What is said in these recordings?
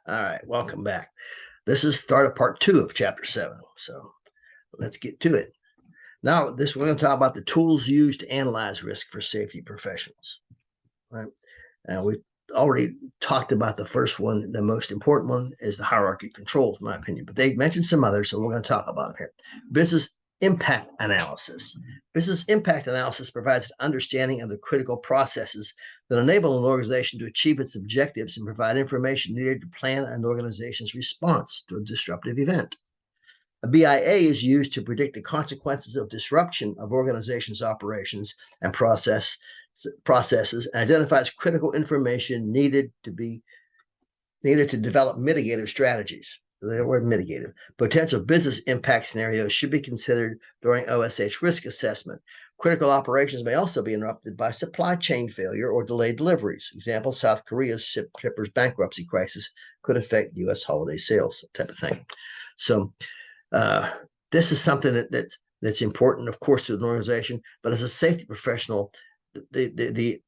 All right, welcome back. This is start of part 2 of chapter 7. So let's get to it. Now, we're going to talk about the tools used to analyze risk for safety professionals. Right? And we already talked about the first one. The most important one is the hierarchy of controls, in my opinion. But they mentioned some others, so we're going to talk about them here. Business impact analysis. Business impact analysis provides an understanding of the critical processes that enable an organization to achieve its objectives and provide information needed to plan an organization's response to a disruptive event. A BIA is used to predict the consequences of disruption of organizations' operations and processes and identifies critical information needed to develop mitigative strategies. The word mitigative. Potential business impact scenarios should be considered during OSH risk assessment. Critical operations may also be interrupted by supply chain failure or delayed deliveries. Example, South Korea's shippers bankruptcy crisis could affect U.S. holiday sales, type of thing. So this is something that's important, of course, to an organization, but as a safety professional, the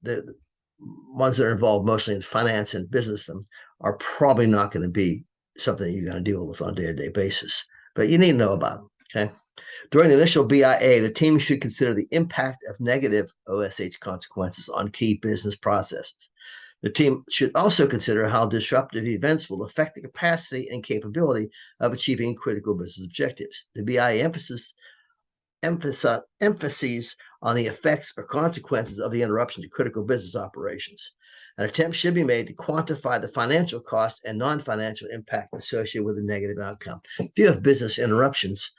ones that are involved mostly in finance and business are probably not going to be something you're going to deal with on a day-to-day basis, but you need to know about them. Okay. During the initial BIA, the team should consider the impact of negative OSH consequences on key business processes. The team should also consider how disruptive events will affect the capacity and capability of achieving critical business objectives. The BIA emphases on the effects or consequences of the interruption to critical business operations. An attempt should be made to quantify the financial cost and non-financial impact associated with a negative outcome. If you have business interruptions,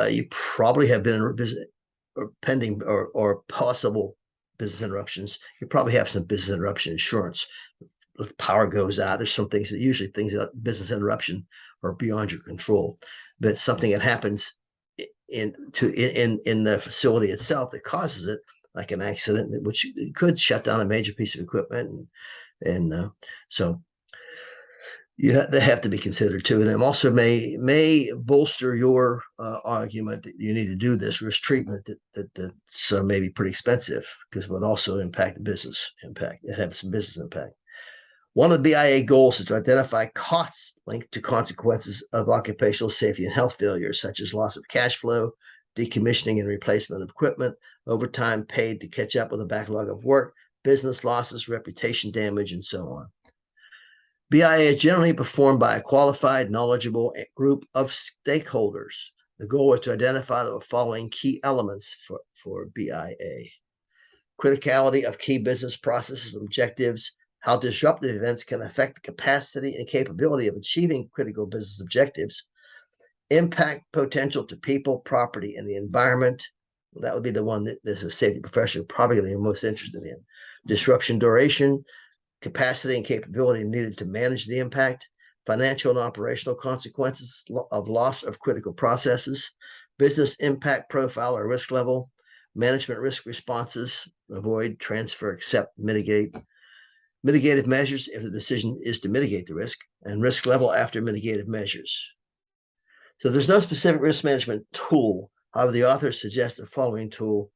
you probably have been in business or pending or possible business interruptions. You probably have some business interruption insurance. If power goes out, there's some things that business interruption are beyond your control, but something that happens in the facility itself that causes it, like an accident, which could shut down a major piece of equipment, and so they have to be considered too. And it also may bolster your argument that you need to do this risk treatment that's maybe pretty expensive, because it would also impact the business impact. It have some business impact. One of the BIA goals is to identify costs linked to consequences of occupational safety and health failures, such as loss of cash flow, decommissioning and replacement of equipment, overtime paid to catch up with a backlog of work, business losses, reputation damage, and so on. BIA is generally performed by a qualified, knowledgeable group of stakeholders. The goal is to identify the following key elements for BIA: criticality of key business processes and objectives, how disruptive events can affect the capacity and capability of achieving critical business objectives, impact potential to people, property, and the environment. That would be the one that as a safety professional probably going to be most interested in. Disruption duration, capacity and capability needed to manage the impact, financial and operational consequences of loss of critical processes, business impact profile or risk level, management risk responses, avoid, transfer, accept, mitigate, mitigative measures if the decision is to mitigate the risk, and risk level after mitigative measures. So there's no specific risk management tool. However, the authors suggest the following tool,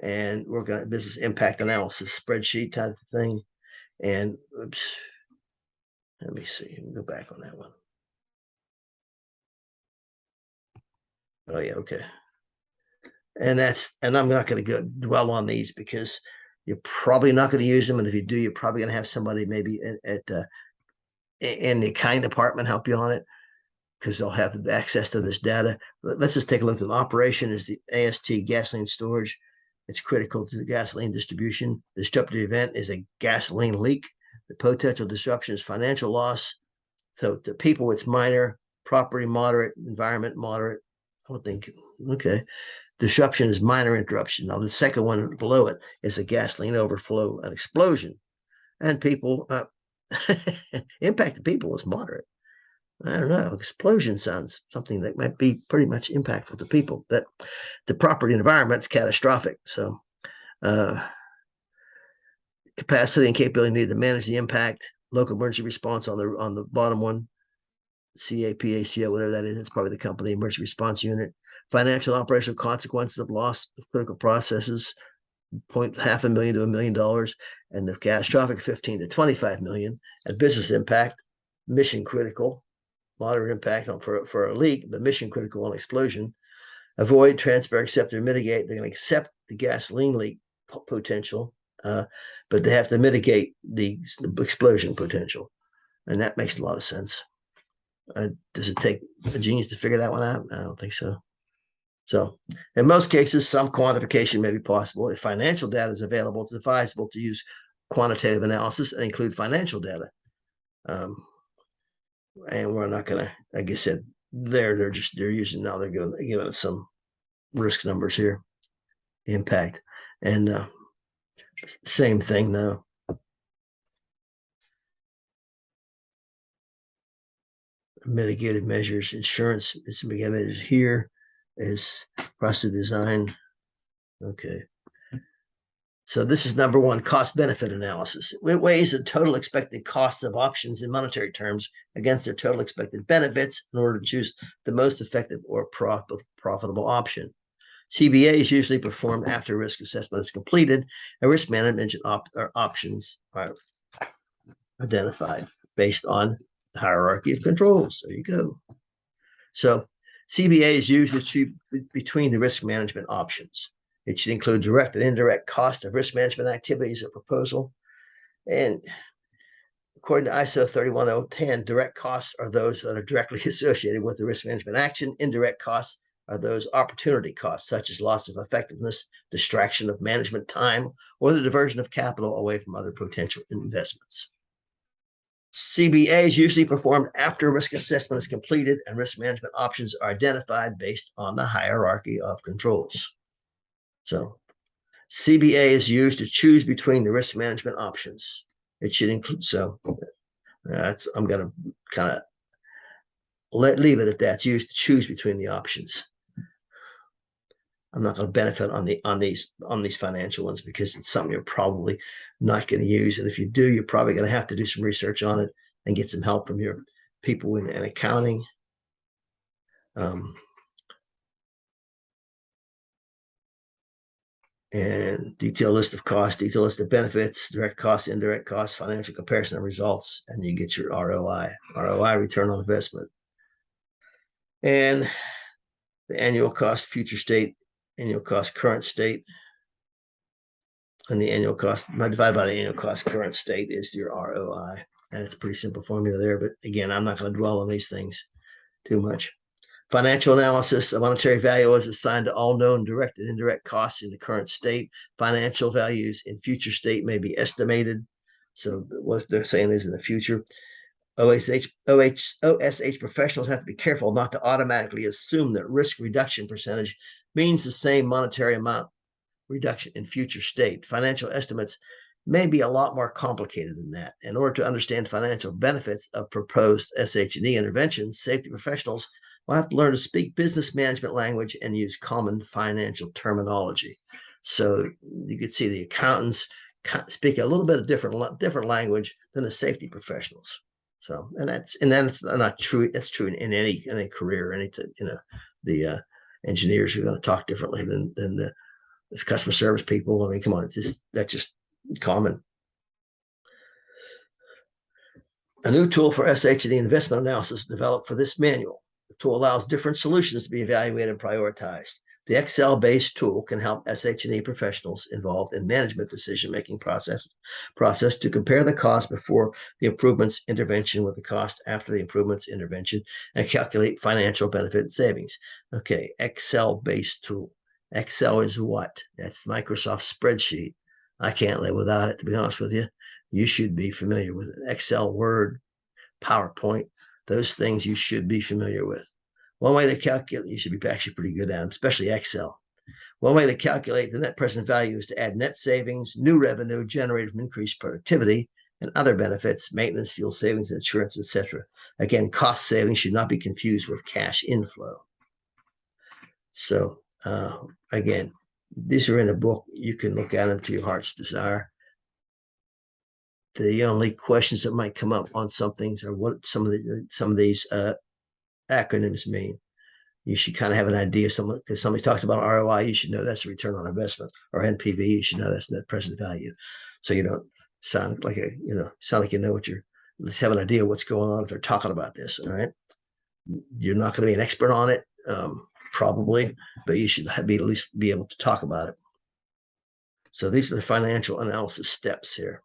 and work on business impact analysis spreadsheet type of thing. And oops, let me see. We'll go back on that one. Oh yeah, okay. And I'm not going to dwell on these because you're probably not going to use them, and if you do, you're probably going to have somebody maybe in the accounting department help you on it, because they'll have access to this data. Let's just take a look at an operation is the AST gasoline storage. It's critical to the gasoline distribution. The disruptive event is a gasoline leak. The potential disruption is financial loss. So to people, it's minor. Property, moderate. Environment, moderate. I would think, okay. Disruption is minor interruption. Now, the second one below it is a gasoline overflow, an explosion. And people, impact to people is moderate. I don't know. Explosion sounds something that might be pretty much impactful to people. But the property environment's catastrophic. So capacity and capability needed to manage the impact. Local emergency response on the bottom one. CAPACO, whatever that is. It's probably the company emergency response unit. Financial and operational consequences of loss of critical processes. $500,000 to $1 million, and the catastrophic $15 to $25 million. And business impact, mission critical, moderate impact for a leak, but mission critical on explosion. Avoid, transfer, accept, or mitigate. They're going to accept the gasoline leak potential, but they have to mitigate the explosion potential. And that makes a lot of sense. Does it take a genius to figure that one out? I don't think so. So in most cases, some quantification may be possible. If financial data is available, it's advisable to use quantitative analysis and include financial data. And we're not going to, like I said, they're using now, they're giving us some risk numbers here, impact. And same thing though. Mitigated measures, insurance is mitigated here is process design. Okay. So this is number one, cost benefit analysis. It weighs the total expected costs of options in monetary terms against their total expected benefits in order to choose the most effective or profitable option. CBA is usually performed after risk assessment is completed and risk management options are identified based on the hierarchy of controls. There you go. So CBA is used to choose between the risk management options. It should include direct and indirect cost of risk management activities or proposal. And according to ISO 31010, direct costs are those that are directly associated with the risk management action. Indirect costs are those opportunity costs, such as loss of effectiveness, distraction of management time, or the diversion of capital away from other potential investments. CBA is usually performed after risk assessment is completed and risk management options are identified based on the hierarchy of controls. So CBA is used to choose between the risk management options. It should include, so I'm going to kind of leave it at that. It's used to choose between the options. I'm not going to benefit on these financial ones because it's something you're probably not going to use. And if you do, you're probably going to have to do some research on it and get some help from your people in accounting. And detailed list of costs, detailed list of benefits, direct costs, indirect costs, financial comparison of results, and you get your ROI, return on investment. And the annual cost, future state, annual cost, current state, and the annual cost divided by the annual cost, current state is your ROI. And it's a pretty simple formula there. But again, I'm not going to dwell on these things too much. Financial analysis, a monetary value is assigned to all known direct and indirect costs in the current state. Financial values in future state may be estimated. So what they're saying is in the future. OSH professionals have to be careful not to automatically assume that risk reduction percentage means the same monetary amount reduction in future state. Financial estimates may be a lot more complicated than that. In order to understand financial benefits of proposed SH&E interventions, safety professionals will have to learn to speak business management language and use common financial terminology. So you could see the accountants speak a little bit of different language than the safety professionals. So, and that's not true. That's true in any career. The engineers are going to talk differently than the customer service people. I mean, come on, that's just common. A new tool for SH&E investment analysis developed for this manual. The tool allows different solutions to be evaluated and prioritized. The Excel-based tool can help SH&E professionals involved in management decision-making process to compare the cost before the improvements intervention with the cost after the improvements intervention and calculate financial benefit and savings. Okay, Excel-based tool. Excel is what? That's Microsoft spreadsheet. I can't live without it, to be honest with you. You should be familiar with it. Excel, Word, PowerPoint, those things you should be familiar with. One way to calculate, you should be actually pretty good at them, especially Excel. One way to calculate the net present value is to add net savings, new revenue generated from increased productivity, and other benefits, maintenance, fuel savings, insurance, etc. Again, cost savings should not be confused with cash inflow. So again, these are in a book. You can look at them to your heart's desire. The only questions that might come up on some things are what some of these acronyms mean. You should kind of have an idea. Because somebody talks about ROI, you should know that's a return on investment, or NPV, you should know that's net present value. So you don't sound like you know what you're least have an idea what's going on if they're talking about this. All right. You're not going to be an expert on it, probably, but you should at least be able to talk about it. So these are the financial analysis steps here.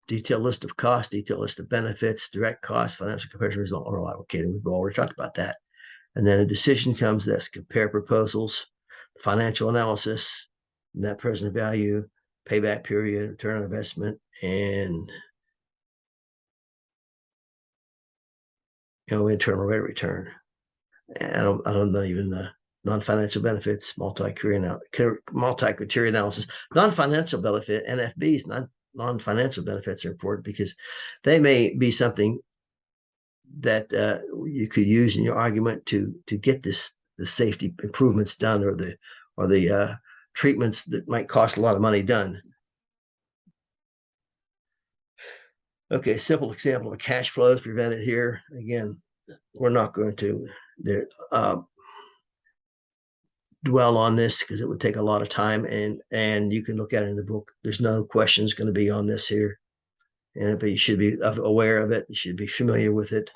Detailed list of costs, detailed list of benefits, direct costs, financial comparison result, ROI. Okay, we've already talked about that. And then a decision comes this: compare proposals, financial analysis, net present value, payback period, return on investment, and internal rate of return. And I don't know even the non-financial benefits, multi-criteria analysis. Non-financial benefit, NFBs, non-financial benefits are important because they may be something that you could use in your argument to get the safety improvements done, or the treatments that might cost a lot of money done. Okay, simple example of cash flows prevented here. Again, we're not going to dwell on this because it would take a lot of time, and you can look at it in the book. There's no questions going to be on this here, but you should be aware of it. You should be familiar with it.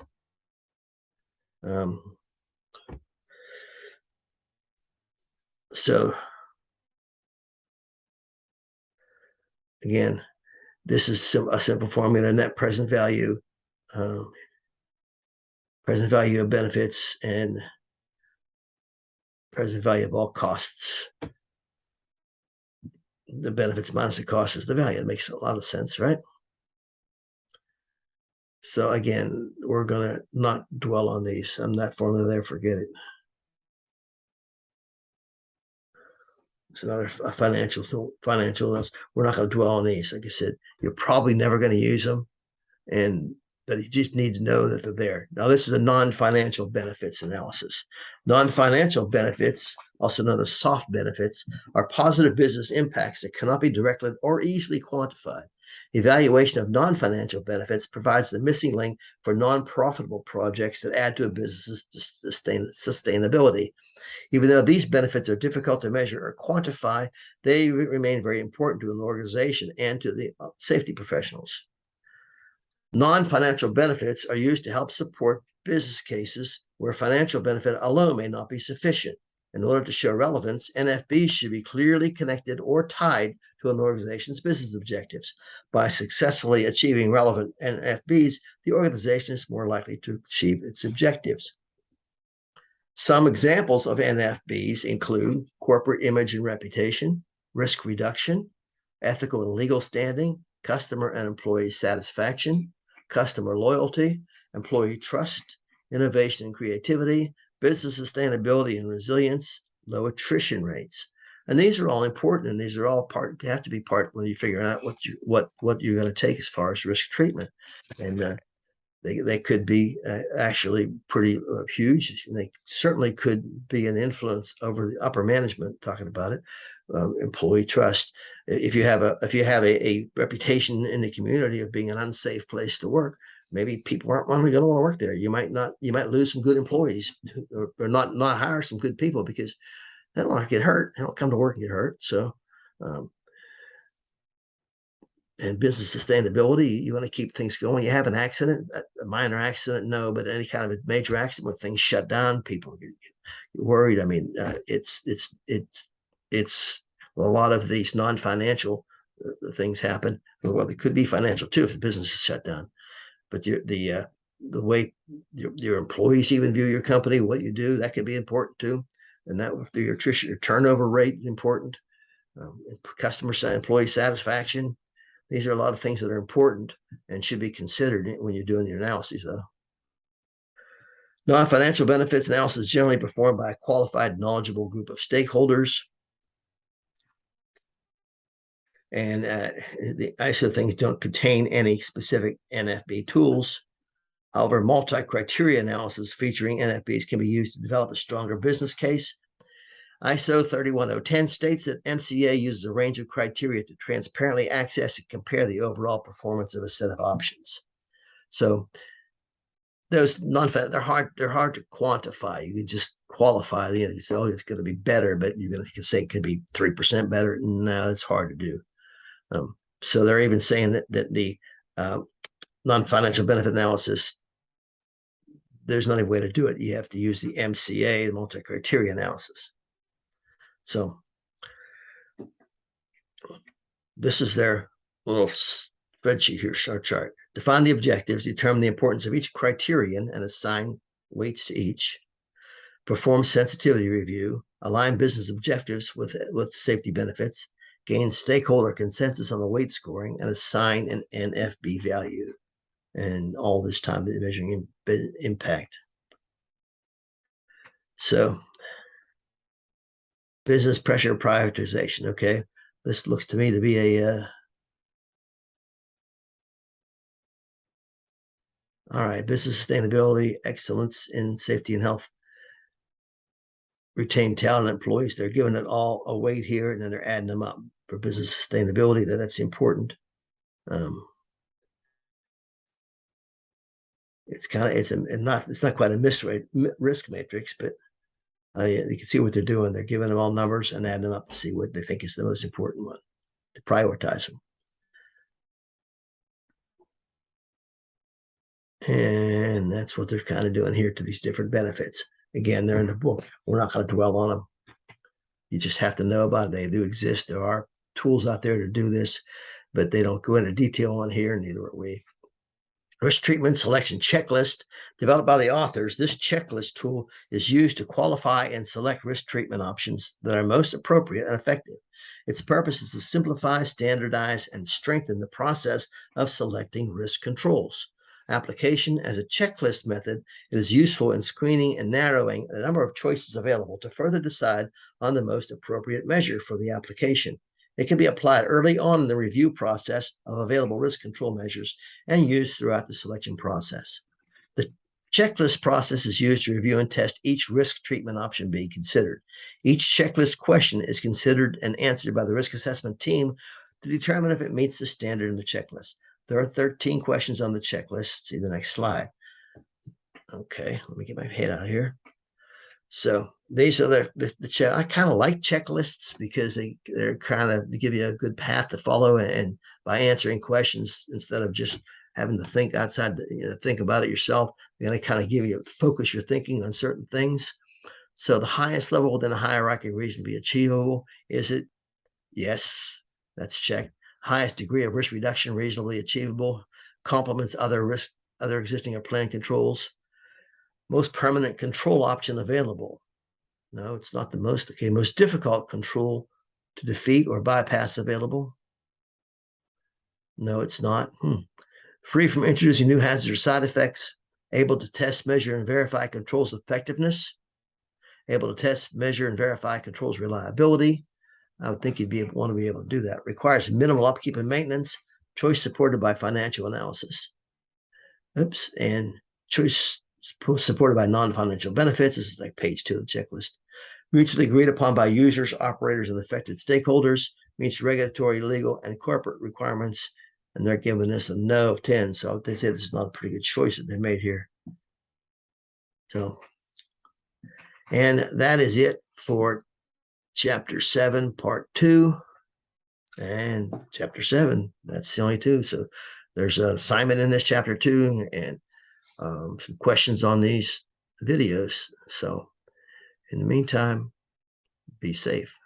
So again, this is a simple formula: net present value, present value of benefits, and present value of all costs. The benefits minus the cost is the value. It makes a lot of sense, right? So again, we're going to not dwell on these. I'm that formula there, forget it. It's another financial. We're not going to dwell on these. Like I said, you're probably never going to use them, but you just need to know that they're there. Now, this is a non-financial benefits analysis. Non-financial benefits, also known as soft benefits, are positive business impacts that cannot be directly or easily quantified. Evaluation of non-financial benefits provides the missing link for non-profitable projects that add to a business's sustainability. Even though these benefits are difficult to measure or quantify, they remain very important to an organization and to the safety professionals. Non-financial benefits are used to help support business cases where financial benefit alone may not be sufficient. In order to show relevance, NFBs should be clearly connected or tied to an organization's business objectives. By successfully achieving relevant NFBs, the organization is more likely to achieve its objectives. Some examples of NFBs include corporate image and reputation, risk reduction, ethical and legal standing, customer and employee satisfaction, customer loyalty, employee trust, innovation and creativity, business sustainability and resilience, low attrition rates. And these are all important, and these are all have to be part when you figure out what you're going to take as far as risk treatment. And they could be actually pretty huge. And they certainly could be an influence over the upper management, talking about it. Employee trust. If you have a reputation in the community of being an unsafe place to work, maybe people aren't going to want to work there. You might lose some good employees, or not hire some good people because they don't want to get hurt. They don't come to work and get hurt. So, and business sustainability, you want to keep things going. You have an accident, a minor accident, no, but any kind of a major accident when things shut down, people get worried. I mean, it's a lot of these non-financial things happen. Well, it could be financial too if the business is shut down. But the way your employees even view your company, what you do, that could be important too. And that your attrition, your turnover rate is important. Employee satisfaction. These are a lot of things that are important and should be considered when you're doing your analyses, though. Non-financial benefits analysis is generally performed by a qualified, knowledgeable group of stakeholders. And the ISO things don't contain any specific NFB tools. However, multi-criteria analysis featuring NFBs can be used to develop a stronger business case. ISO 31010 states that MCA uses a range of criteria to transparently access and compare the overall performance of a set of options. So those they're hard to quantify. You can just qualify the, you say, oh, it's going to be better, but you're going to say it could be 3% better. No, it's hard to do. So they're even saying that the non-financial benefit analysis, there's not a way to do it. You have to use the MCA, the multi-criteria analysis. So this is their little spreadsheet here, chart. Define the objectives, determine the importance of each criterion, and assign weights to each. Perform sensitivity review, align business objectives with safety benefits, gain stakeholder consensus on the weight scoring, and assign an NFB value. And all this time measuring impact. So business pressure prioritization. Okay, this looks to me to be a all right, business sustainability, excellence in safety and health, retain talent employees. They're giving it all a weight here, and then they're adding them up for business sustainability. That's important. It's not quite a risk matrix, but you can see what they're doing. They're giving them all numbers and adding them up to see what they think is the most important one, to prioritize them. And that's what they're kind of doing here to these different benefits. Again, they're in the book. We're not going to dwell on them. You just have to know about it. They do exist. There are tools out there to do this, but they don't go into detail on here, neither are we. Risk treatment selection checklist developed by the authors. This checklist tool is used to qualify and select risk treatment options that are most appropriate and effective. Its purpose is to simplify, standardize, and strengthen the process of selecting risk controls. Application as a checklist method, it is useful in screening and narrowing a number of choices available to further decide on the most appropriate measure for the application. It can be applied early on in the review process of available risk control measures and used throughout the selection process. The checklist process is used to review and test each risk treatment option being considered. Each checklist question is considered and answered by the risk assessment team to determine if it meets the standard in the checklist. There are 13 questions on the checklist. See the next slide. Okay, let me get my head out of here. So these are the check. I kind of like checklists because they're kind of, they give you a good path to follow, and by answering questions instead of just having to think outside, think about it yourself, they're going to kind of give you, focus your thinking on certain things. So the highest level within the hierarchy reasonably achievable. Is it? Yes, that's checked. Highest degree of risk reduction reasonably achievable. Complements other existing or planned controls. Most permanent control option available. No, it's not the most. Okay, most difficult control to defeat or bypass available. No, it's not. Free from introducing new hazards or side effects. Able to test, measure, and verify controls effectiveness. Able to test, measure, and verify controls reliability. I would think you'd want to be able to do that. Requires minimal upkeep and maintenance. Choice supported by financial analysis. And choice supported by non-financial benefits. This is like page 2 of the checklist. Mutually agreed upon by users, operators, and affected stakeholders. Meets regulatory, legal, and corporate requirements. And they're giving this a no of 10. So they say this is not a pretty good choice that they made here. So, and that is it for Chapter 7, Part 2. And Chapter 7, that's the only 2. So there's an assignment in this Chapter 2 and some questions on these videos. So in the meantime, be safe.